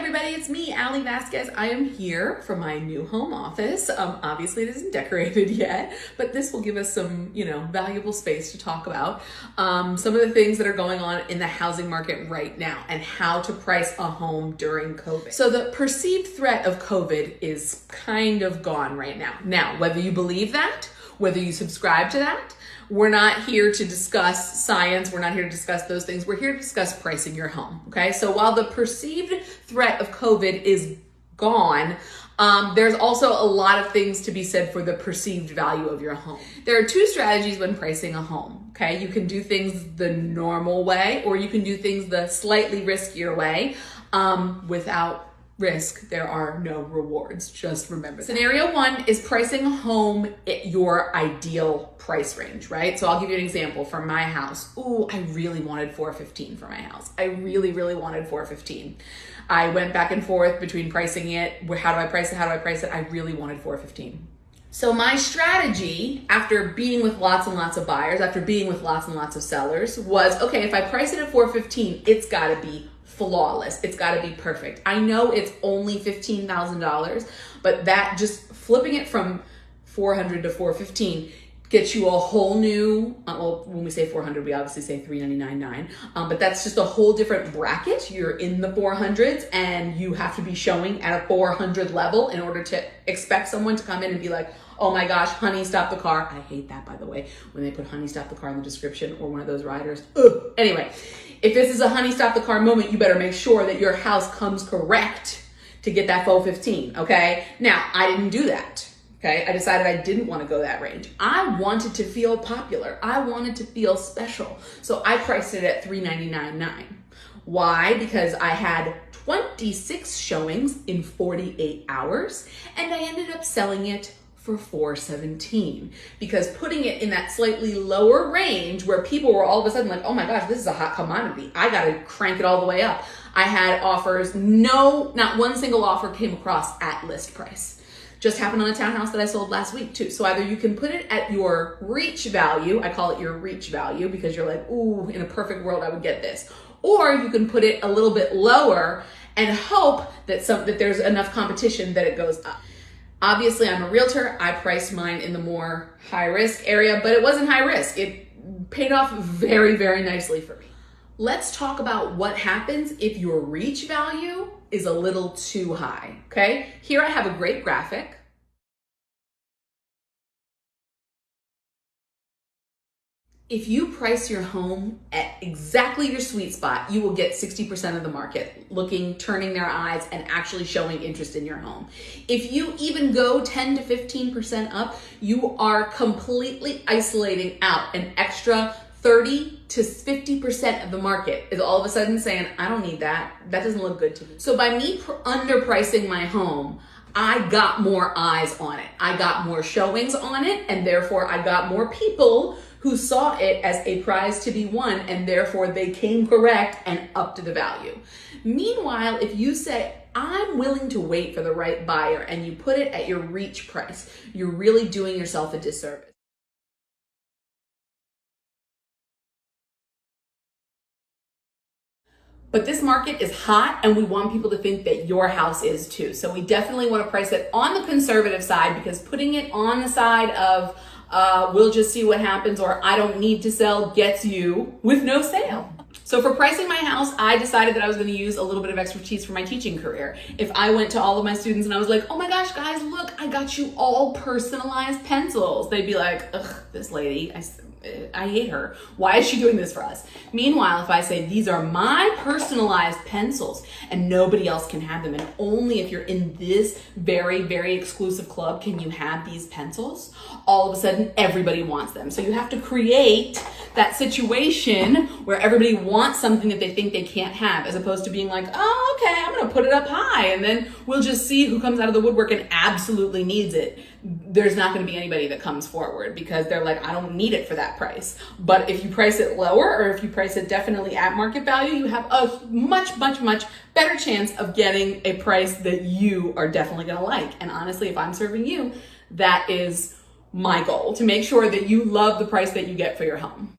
everybody, it's me, Ali Vasquez. I am here from my new home office. Obviously it isn't decorated yet, but this will give us some, valuable space to talk about some of the things that are going on in the housing market right now and how to price a home during COVID. So the perceived threat of COVID is kind of gone right now. Now, whether you believe that, whether you subscribe to that, we're not here to discuss science. We're not here to discuss those things. We're here to discuss pricing your home, okay? So while the perceived threat of COVID is gone, there's also a lot of things to be said for the perceived value of your home. There are two strategies when pricing a home, okay? You can do things the normal way, or you can do things the slightly riskier way. Without risk, there are no rewards. Just remember that. Scenario one is pricing a home at your ideal price range, right? So I'll give you an example from my house. Ooh, I really wanted $415 for my house. I really wanted $415. I went back and forth between pricing it. How do I price it? How do I price it? I really wanted $415. So my strategy, after being with lots and lots of buyers, after being with lots and lots of sellers, was, okay, if I price it at $415, it's gotta be flawless. It's got to be perfect. I know it's only $15,000, but that just flipping it from $400 to $415 gets you a whole new, well, when we say 400, we obviously say $399.9, but that's just a whole different bracket. You're in the 400s and you have to be showing at a 400 level in order to expect someone to come in and be like, oh my gosh, honey, stop the car. I hate that, by the way, when they put honey, stop the car in the description or one of those riders. Ugh. Anyway, if this is a honey, stop the car moment, you better make sure that your house comes correct to get that $415, okay? Now, I didn't do that, okay? I decided I didn't want to go that range. I wanted to feel popular. I wanted to feel special. So I priced it at $399.9. Why? Because I had 26 showings in 48 hours, and I ended up selling it for $417, because putting it in that slightly lower range where people were all of a sudden like, oh my gosh, this is a hot commodity. I got to crank it all the way up. I had offers. No, not one single offer came across at list price. Just happened on a townhouse that I sold last week too. So either you can put it at your reach value. I call it your reach value because you're like, ooh, in a perfect world, I would get this. Or you can put it a little bit lower and hope that there's enough competition that it goes up. Obviously, I'm a realtor. I priced mine in the more high risk area, but it wasn't high risk. It paid off very nicely for me. Let's talk about what happens if your reach value is a little too high, okay? Here I have a great graphic. If you price your home at exactly your sweet spot, you will get 60% of the market turning their eyes and actually showing interest in your home. If you even go 10 to 15% up, you are completely isolating out an extra 30 to 50% of the market is all of a sudden saying, I don't need that. That doesn't look good to me. So by me underpricing my home, I got more eyes on it. I got more showings on it, and therefore I got more people who saw it as a prize to be won, and therefore they came correct and upped the value. Meanwhile, if you say, I'm willing to wait for the right buyer, and you put it at your reach price, you're really doing yourself a disservice. But this market is hot and we want people to think that your house is too. So we definitely want to price it on the conservative side, because putting it on the side of we'll just see what happens or I don't need to sell gets you with no sale. So for pricing my house, I decided that I was going to use a little bit of expertise from my teaching career. If I went to all of my students and I was like, oh my gosh, guys, look, I got you all personalized pencils. They'd be like, ugh, this lady, I hate her. Why is she doing this for us? Meanwhile, if I say, these are my personalized pencils and nobody else can have them, and only if you're in this very exclusive club can you have these pencils, all of a sudden everybody wants them. So you have to create that situation where everybody wants something that they think they can't have, as opposed to being like, oh, okay, I'm gonna put it up high and then we'll just see who comes out of the woodwork and absolutely needs it. There's not gonna be anybody that comes forward because they're like, I don't need it for that price. But if you price it lower, or if you price it definitely at market value, you have a much better chance of getting a price that you are definitely gonna like. And honestly, if I'm serving you, that is my goal, to make sure that you love the price that you get for your home.